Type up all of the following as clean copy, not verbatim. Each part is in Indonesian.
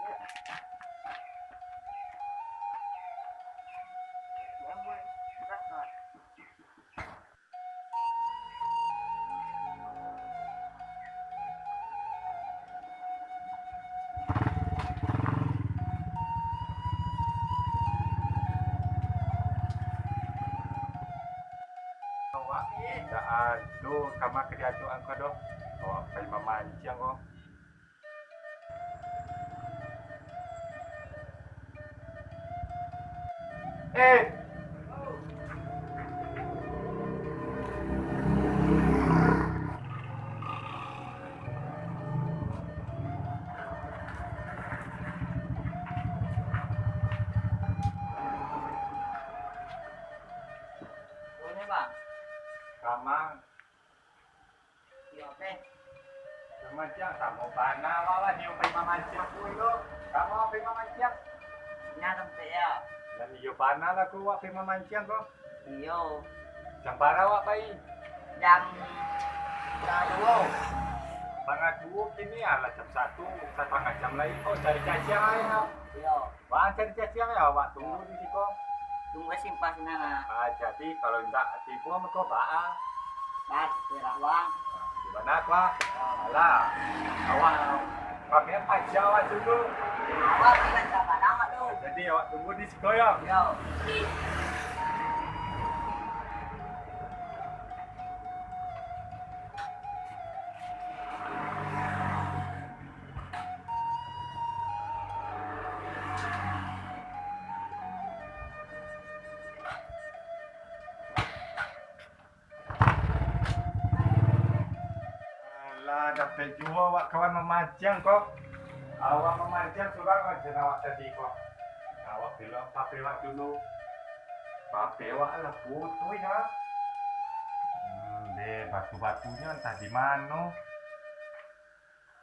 Awak dah aduh kamar kerja tu angko doh. Awak pai memancing kok. Eh, Boleh bang? kamar Iya oke. memancing sama bana awak dia pai memancing ku itu. Kamu pai memancing. Nya tempe ya. Dan iyo bana lah ku awak pai memancing kok. Iyo. Jang para awak pai. Yang dua. Bangga dua kini ala jam 1 setengah jam lagi kau cari cacing aja. Iyo. Wah cari cacing ya awak tunggu di situ. Tunggu simpan sana. Jadi kalau tidak tiba mereka baa. Pas dirah bang. Di mana pak? Alah, awak pakai aja awak dulu. Awak bilang sama nama tu. Jadi awak tunggu di situ ya. Yo. Alah, dapat jua awak kawan memancing kok. Awak memancing surang aja awak tadi kok. Awak bilang pape awak dulu. Pape awak lah putui ya. Deh batu-batunya entah di mana.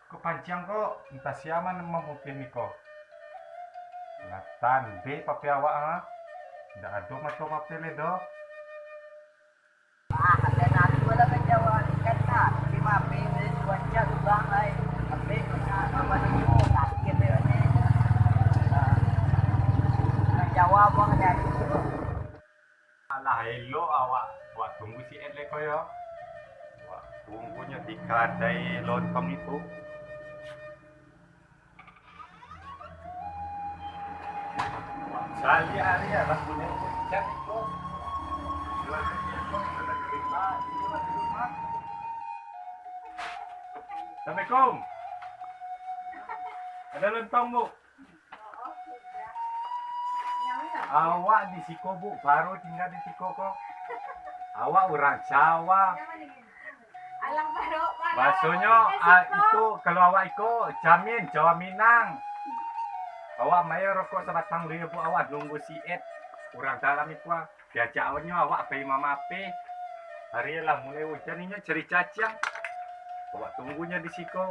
Kok pancing kok entah siapa nama mungkin ni kok. Latan be pape awak ha. Ndak ada macam pape le doh. Ah, ada nasi bola menjawab ikan tak. Lima puluh wajah bang ay. Tapi apa ni mo sakit dia ni. Jawab bang jadi. Alah hello awak buat tunggu si Ed leko ya. Awak tunggunya di kedai lontong itu. Sekali hari ya lah punya chat itu. Jual telepon sudah terima di rumah. Assalamualaikum. Ada lontong bu? Awak di Siko bu, baru tinggal di Siko kok. Awak orang Jawa. Alang baru. Baksonya itu kalau awak ikut jamin Jawa Minang. Awak mayor rokok sebatang ribu awak nunggu si Ed. Orang dalam itu diajak awaknya awak pe mama pe. Hari lah mulai hujan ini ceri cacing. Awak tunggunya di Siko.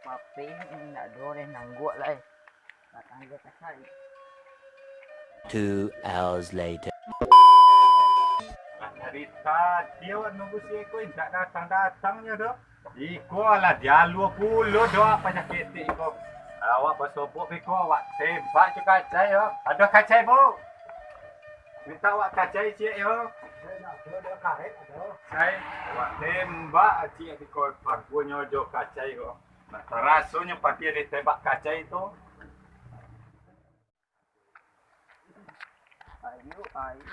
Papi nak boleh nangguk lah. Datang dia kasar. 2 hours later. Dari tadi awak nunggu si Eko tidak datang-datangnya dah. Iko lah dia 20 doh penyakit Iko. Awak bersobok Iko awak tembak je kacai ya. Ada kacai bu? Minta awak kacai cik ya. Ada karet ada. Saya awak tembak cik Iko pagunya jo kacai kok. Nah, terasunya pati ditembak kacai itu. Ayo.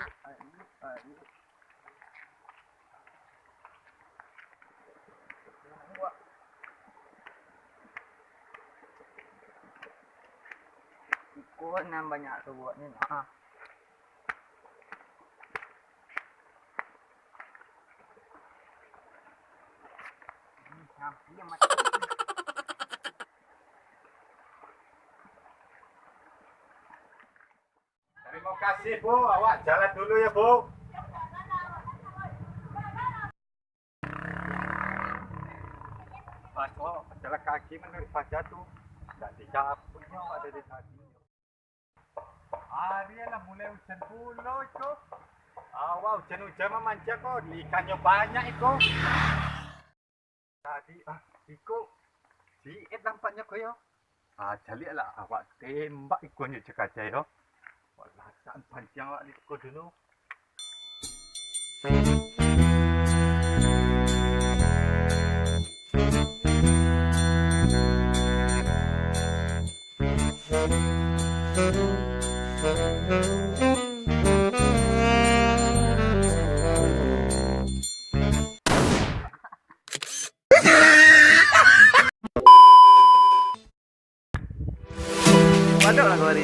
Ikut nan banyak tu buat ni nah. Sampai mati. Terima kasih bu, awak jalan dulu ya bu. Pas jalan kaki mana di pajak tu, tak dijawabnya ada di tadi. Hari lah mulai hujan pula itu. Awak hujan-hujan memancing kok, ikannya banyak itu. Tadi ikut si Ed nampaknya kau ya. Jalilah awak tembak ikonnya cekacai ya. Walah, saan panjang awak ni kau dulu. Waduh lah kau